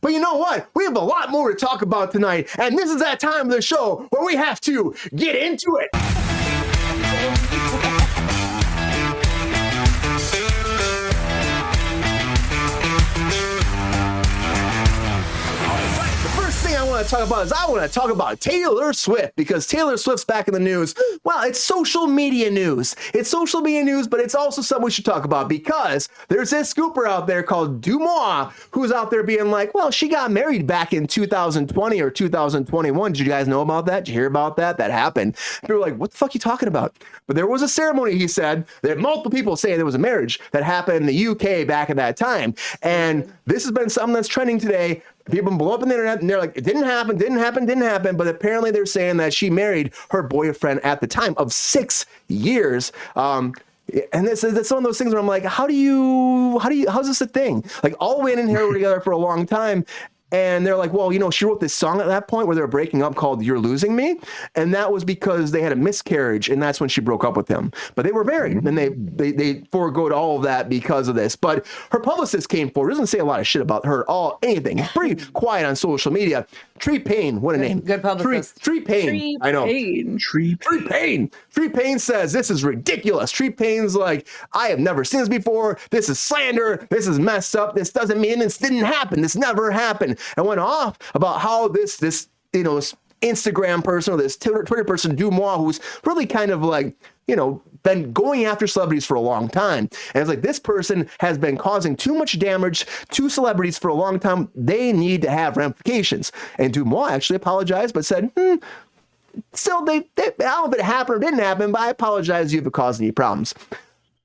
But you know what? We have a lot more to talk about tonight, and this is that time of the show where we have to get into it. I want to talk about Taylor Swift, because Taylor Swift's back in the news. Well, it's social media news. It's social media news, but it's also something we should talk about, because there's this scooper out there called Deuxmoi who's out there being like, well, she got married back in 2020 or 2021. Did you guys know about that? Did you hear about that? That happened. They were like, what the fuck are you talking about? But there was a ceremony, he said, that multiple people say there was a marriage that happened in the UK back at that time. And this has been something that's trending today. People blow up on the internet and they're like, it didn't happen. But apparently they're saying that she married her boyfriend at the time of 6 years. And that's one of those things where I'm like, how's this a thing? Like, all women in here were together for a long time. And they're like, well, she wrote this song at that point where they were breaking up called You're Losing Me. And that was because they had a miscarriage. And that's when she broke up with him. But they were married. And they forgoed all of that because of this. But her publicist came forward. Doesn't say a lot of shit about her at all. Anything. He's pretty quiet on social media. Tree Payne. What a name. Good publicist. Tree Payne. I know. Tree Payne. Tree Payne says, this is ridiculous. Tree Payne's like, I have never seen this before. This is slander. This is messed up. This doesn't mean this didn't happen. This never happened. And went off about how this Instagram person or this Twitter person, Deuxmoi, who's really kind of like, been going after celebrities for a long time. And it's like, this person has been causing too much damage to celebrities for a long time. They need to have ramifications. And Deuxmoi actually apologized, but said, still, I don't know if it happened or didn't happen, but I apologize if you've caused any problems.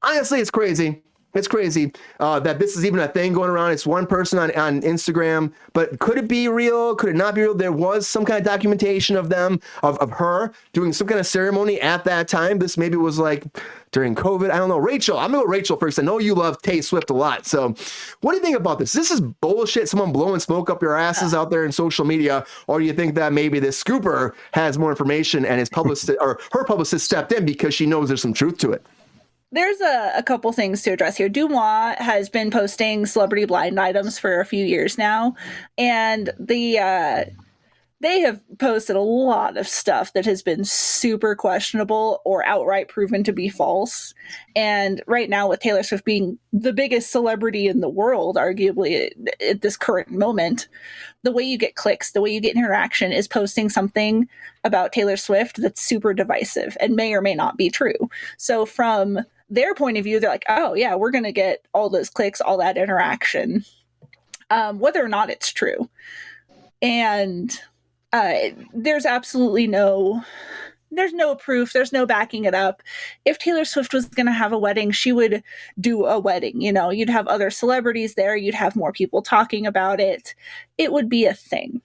Honestly, it's crazy. It's crazy that this is even a thing going around. It's one person on Instagram, but could it be real? Could it not be real? There was some kind of documentation of them, of her doing some kind of ceremony at that time. This maybe was like during COVID. I don't know. Rachel, I'm going to go Rachel first. I know you love Tay Swift a lot. So what do you think about this? This is bullshit. Someone blowing smoke up your asses out there in social media. Or do you think that maybe this scooper has more information and his publicist or her publicist stepped in because she knows there's some truth to it? There's a couple things to address here. Deuxmoi has been posting celebrity blind items for a few years now, and they have posted a lot of stuff that has been super questionable or outright proven to be false. And right now, with Taylor Swift being the biggest celebrity in the world, arguably at this current moment, the way you get clicks, the way you get interaction is posting something about Taylor Swift that's super divisive and may or may not be true. So from their point of view, they're like, oh yeah, we're going to get all those clicks, all that interaction, whether or not it's true. And there's absolutely no proof. There's no backing it up. If Taylor Swift was going to have a wedding, she would do a wedding. You'd have other celebrities there. You'd have more people talking about it. It would be a thing.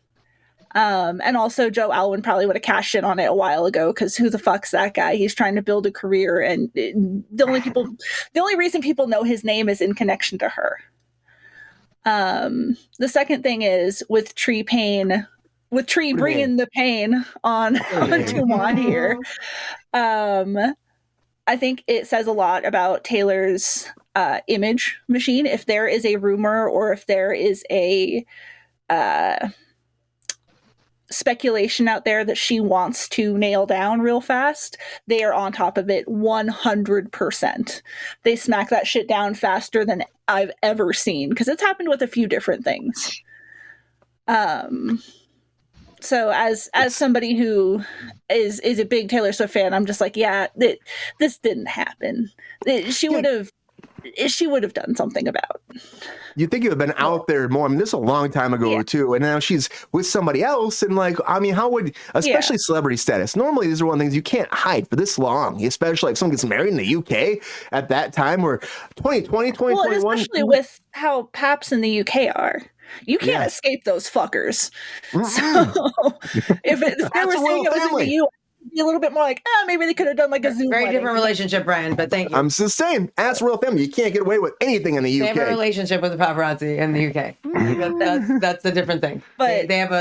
And also Joe Alwyn probably would have cashed in on it a while ago, because who the fuck's that guy? He's trying to build a career, and the only reason people know his name is in connection to her. The second thing is with Tree Payne, with Tree bringing the pain on Deuxmoi here. I think it says a lot about Taylor's image machine. If there is a rumor or if there is a speculation out there that she wants to nail down real fast, they are on top of it 100%. They smack that shit down faster than I've ever seen, because it's happened with a few different things. So as somebody who is a big Taylor Swift fan, I'm just like, yeah, this didn't happen. She would have done something about. You think it would have been out there more. I mean, this is a long time ago too, and now she's with somebody else. And like, I mean, how would, especially celebrity status? Normally, these are one of the things you can't hide for this long, especially if someone gets married in the UK at that time, where 2020, 2021. Well, especially with how paps in the UK are. You can't escape those fuckers. Mm-hmm. So if they were saying it was in the US, be a little bit more like, maybe they could have done like a Zoom very wedding. Different relationship, Brian, but thank you. I'm just saying, as a real family, you can't get away with anything in the UK. They have a relationship with the paparazzi in the UK. That's a different thing. But they have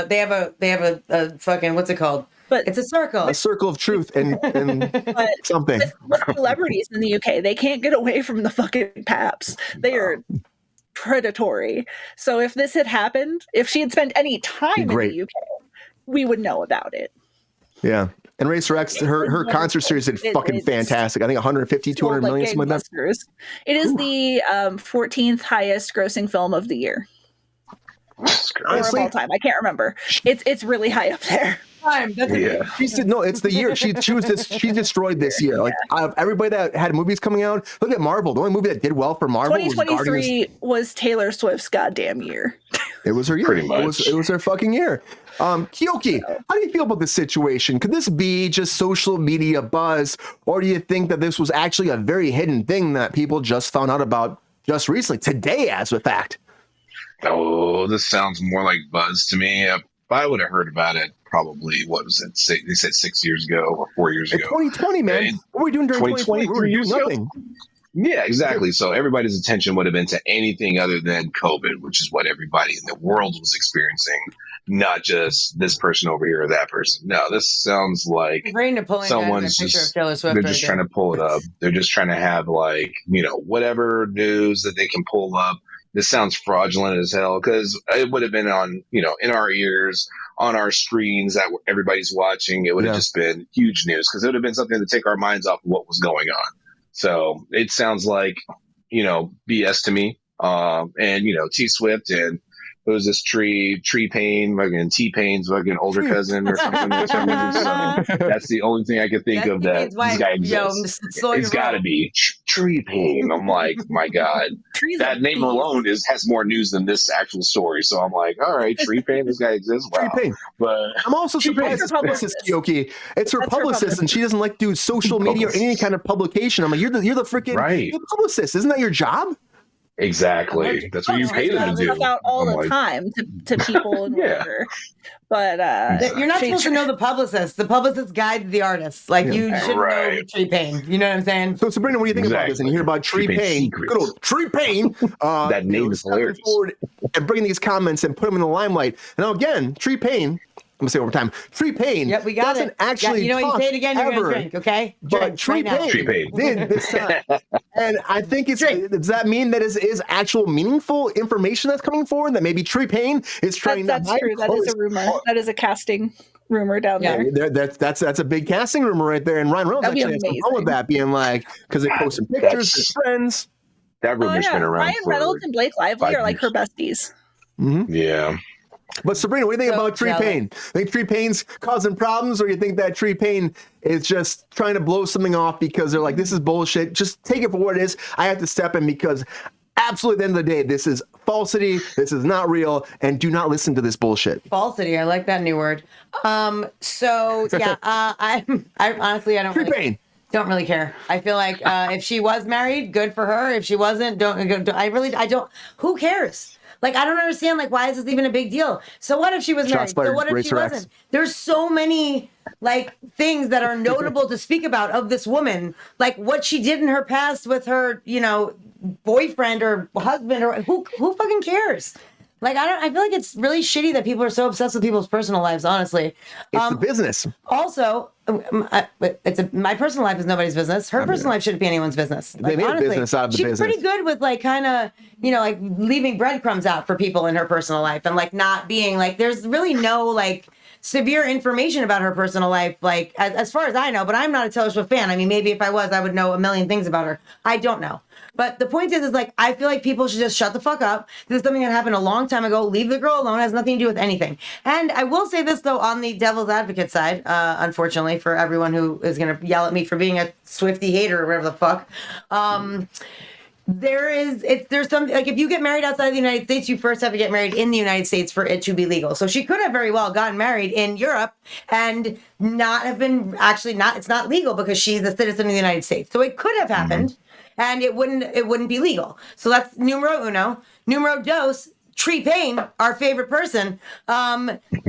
a fucking, what's it called? But it's a circle. A circle of truth and something. With celebrities in the UK, they can't get away from the fucking paps. They are predatory. So if this had happened, if she had spent any time in the UK, we would know about it. Yeah. And Racer X, her concert series did fucking fantastic. I think 150, 200 million, something like that. It is the 14th highest grossing film of the year. Honestly, or of all time. I can't remember. It's really high up there. She said no. It's the year she destroyed this year. Like everybody that had movies coming out. Look at Marvel. The only movie that did well for Marvel 2023 was Taylor Swift's goddamn year. It was her year. Pretty much. It was her fucking year. Keoki, how do you feel about this situation? Could this be just social media buzz, or do you think that this was actually a very hidden thing that people just found out about just recently, today, as a fact? Oh, this sounds more like buzz to me. If I would have heard about it, probably, what was it? They said 6 years ago or 4 years ago. 2020, man. What were we doing during 2020? We were doing nothing. Yeah, exactly. So everybody's attention would have been to anything other than COVID, which is what everybody in the world was experiencing, not just this person over here or that person. No, this sounds like someone's just, they're just trying to pull it up. They're just trying to have whatever news that they can pull up. This sounds fraudulent as hell, because it would have been on, in our ears, on our screens that everybody's watching. It would have just been huge news, because it would have been something to take our minds off of what was going on. So it sounds like, BS to me. And, T Swift and who's this Tree Pain, fucking T-Pain's fucking older cousin or something. That's the only thing I could think of that this guy exists. It's got to be Tree Pain. I'm like, my God, that name alone has more news than this actual story. So I'm like, all right, Tree Pain, this guy exists. Wow. Tree Pain. But I'm also surprised it's Keoki. It's her publicist, and she doesn't like do social media or any kind of publication. I'm like, you're the freaking you're the publicist. Isn't that your job? Exactly. That's what you pay them to do. About all the time to people and whatever. But you're not supposed to know the publicist. The publicist guides the artist. Like you should know Tree Pain. You know what I'm saying? So Sabrina, what do you think about this? And you hear about Tree Pain, good old Tree Pain. That name is hilarious. And bringing these comments and put them in the limelight. Now again, Tree Pain. I'm gonna say it over time. Tree Pain. Yep, we got it. Actually, you say it again, you're gonna drink. Okay. But Tree Pain did this time, and I think does that mean that is actual meaningful information that's coming forward? That maybe Tree Pain is trying that's true. That is a rumor. That is a casting rumor down there. That's a big casting rumor right there. And Ryan Reynolds actually has some fun with that, being like, because they post some pictures, their friends. That rumor's been around. Ryan Reynolds and Blake Lively are like her besties. Mm-hmm. Yeah. But Sabrina, what do you think about Tree Pain? Think Tree Pain's causing problems, or you think that Tree Pain is just trying to blow something off because they're like, this is bullshit. Just take it for what it is. I have to step in because absolutely at the end of the day, this is falsity. This is not real. And do not listen to this bullshit. Falsity. I like that new word. So yeah, I honestly, I don't really care. I feel like if she was married, good for her. If she wasn't, who cares? Like, I don't understand, like, why is this even a big deal? So what if she was married? So what if she wasn't? There's so many, like, things that are notable to speak about of this woman. Like, what she did in her past with her, boyfriend or husband, or who fucking cares? Like, I feel like it's really shitty that people are so obsessed with people's personal lives, honestly. It's the business. Also, my personal life is nobody's business. Her personal life shouldn't be anyone's business. They made a business out of the business. She's pretty good with, like, kind of, like, leaving breadcrumbs out for people in her personal life and, like, not being, like, there's really no, like, severe information about her personal life, like, as far as I know, but I'm not a Taylor Swift fan. I mean, maybe if I was, I would know a million things about her. I don't know. But the point is like, I feel like people should just shut the fuck up. This is something that happened a long time ago. Leave the girl alone. It has nothing to do with anything. And I will say this, though, on the devil's advocate side, unfortunately, for everyone who is going to yell at me for being a Swiftie hater or whatever the fuck, there's something, like, if you get married outside of the United States, you first have to get married in the United States for it to be legal. So she could have very well gotten married in Europe and not have been it's not legal because she's a citizen of the United States. So it could have happened. And it wouldn't be legal. So that's numero uno. Numero dos, Tree Pain, our favorite person,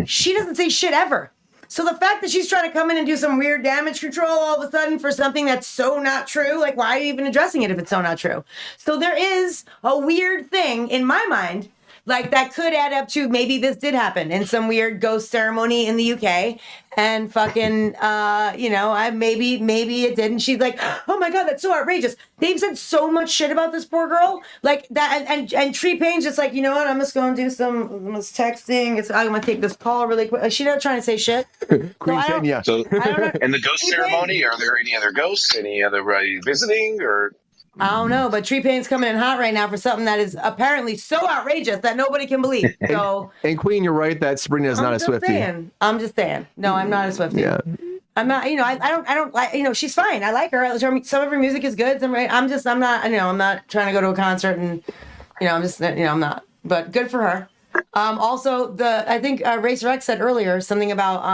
she doesn't say shit ever. So the fact that she's trying to come in and do some weird damage control all of a sudden for something that's so not true, like, why are you even addressing it if it's so not true? So there is a weird thing in my mind like that could add up to maybe this did happen in some weird ghost ceremony in the UK, and fucking, maybe it didn't. She's like, oh my God, that's so outrageous. They've said so much shit about this poor girl, like that, and Tree Payne's just like, you know what? I'm just gonna do some texting. I'm gonna take this call really quick. Like, she's not trying to say shit. Queen Kenya. So, I don't know. in the ghost ceremony, are there any other ghosts? Any other visiting or? I don't know, but Tree Payne's coming in hot right now for something that is apparently so outrageous that nobody can believe. So, and Queen, you're right that Sabrina is not a Swiftie. I'm just saying. No, I'm not a Swiftie. Yeah. I'm not. I don't like. She's fine. I like her. Some of her music is good. I'm not. I'm not trying to go to a concert and, I'm just. I'm not. But good for her. Also, I think Racer X said earlier something about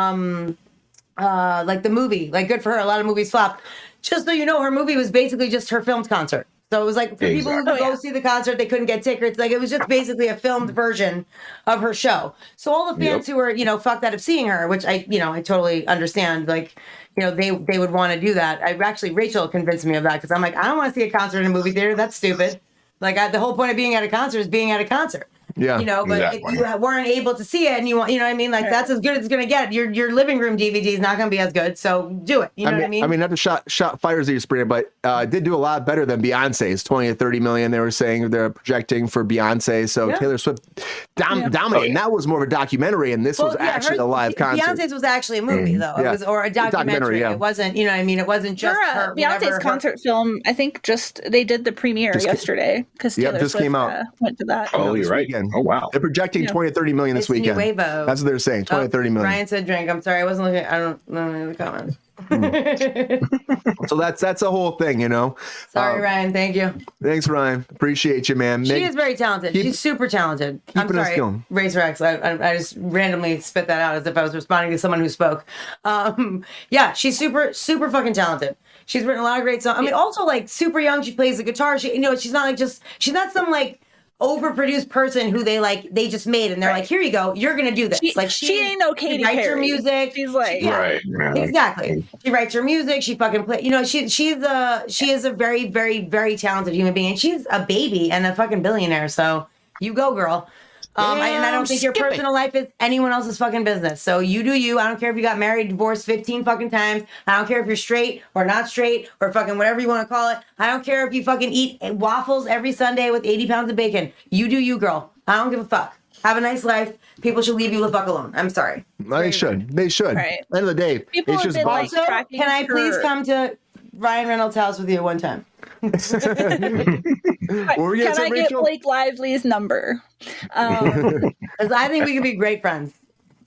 like the movie. Like, good for her. A lot of movies flopped. Just so you know, her movie was basically just her filmed concert. So it was like for people who go see the concert, they couldn't get tickets. Like, it was just basically a filmed version of her show. So all the fans who were, fucked out of seeing her, which I totally understand. Like, they would want to do that. Rachel convinced me of that because I'm like, I don't want to see a concert in a movie theater. That's stupid. Like, the whole point of being at a concert is being at a concert. Yeah. But exactly. If you weren't able to see it and you want, what I mean? Like, that's as good as it's going to get. Your living room DVD is not going to be as good. So do it. You know what I mean? I mean, not to shot fires at you, Sabrina, but it did do a lot better than Beyonce's 20 to 30 million. They were saying they're projecting for Beyonce. So Taylor Swift dominated. And that was more of a documentary. And this was actually a live concert. Beyonce's was actually a movie, though. It was, or a documentary. It wasn't, it wasn't just her. Beyonce's concert film, I think they did the premiere yesterday because Taylor Swift came out. Went to that. Oh, you're right. Oh, wow. They're projecting 20 to 30 million this weekend. That's what they're saying. 20 to 30 million. Ryan said drink. I'm sorry. I wasn't looking. I don't know the comments. So that's the whole thing, Sorry, Ryan. Thank you. Thanks, Ryan. Appreciate you, man. She is very talented. She's super talented. I'm sorry, Razor X. I just randomly spit that out as if I was responding to someone who spoke. She's super, super fucking talented. She's written a lot of great songs. I mean, also like super young. She plays the guitar. She's not she's not some like overproduced person who they just made and they're like, here you go, you're gonna do this. She ain't no Katy Perry. She writes her music. She's like, exactly. She writes her music. She fucking play. She is a very, very, very talented human being. And she's a baby and a fucking billionaire. So you go, girl. And I don't think your personal life is anyone else's fucking business. So you do you. I don't care if you got married, divorced 15 fucking times. I don't care if you're straight or not straight or fucking whatever you want to call it. I don't care if you fucking eat waffles every Sunday with 80 pounds of bacon. You do you, girl. I don't give a fuck. Have a nice life. People should leave you the fuck alone. I'm sorry. They should. Right. End of the day, people it's just also, can I please come to Ryan Reynolds' house with you one time? Can I get Blake Lively's number? I think we could be great friends.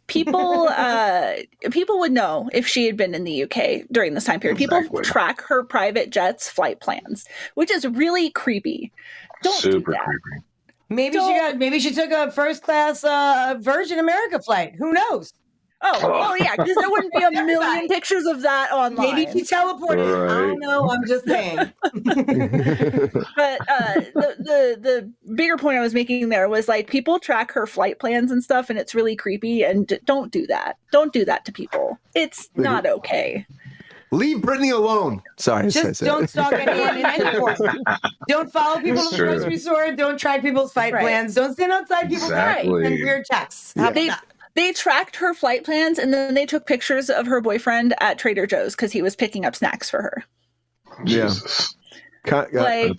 People would know if she had been in the UK during this time period. People track her private jet's flight plans, which is really creepy. Super creepy. Maybe she took a first class Virgin America flight. Who knows? Oh yeah, because there wouldn't be a million pictures of that online. Maybe she teleported. Right. I don't know. I'm just saying. But the bigger point I was making there was like people track her flight plans and stuff, and it's really creepy. And don't do that. Don't do that to people. It's not okay. Leave Brittany alone. Sorry. Just don't stalk anyone in any form. Don't follow people to the grocery store. Don't track people's flight plans. Don't stand outside people's and weird texts. They tracked her flight plans and then they took pictures of her boyfriend at Trader Joe's because he was picking up snacks for her. Yeah. Leave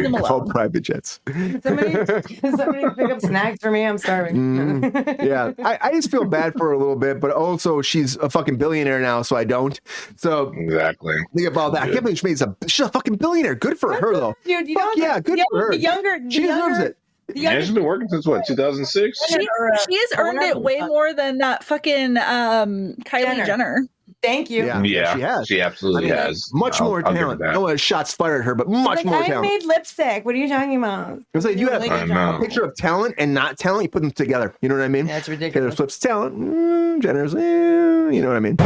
them alone. Call private jets. Somebody pick up snacks for me. I'm starving. Yeah. I just feel bad for her a little bit, but also she's a fucking billionaire now, so I don't. So exactly. Think about that. I can't believe she's a fucking billionaire. Good for her though. Dude, good for her. She deserves it. Yeah, she's been working since what, 2006? She has eurned it way more than that fucking Kylie Jenner. Thank you. Yeah, she absolutely has. Much more talent. No shots fired at her, but much more talent. I made lipstick. What are you talking about? It was like you have a picture of talent and not talent. You put them together. You know what I mean? That's ridiculous. Taylor Swift's talent, Jenner's, you know what I mean?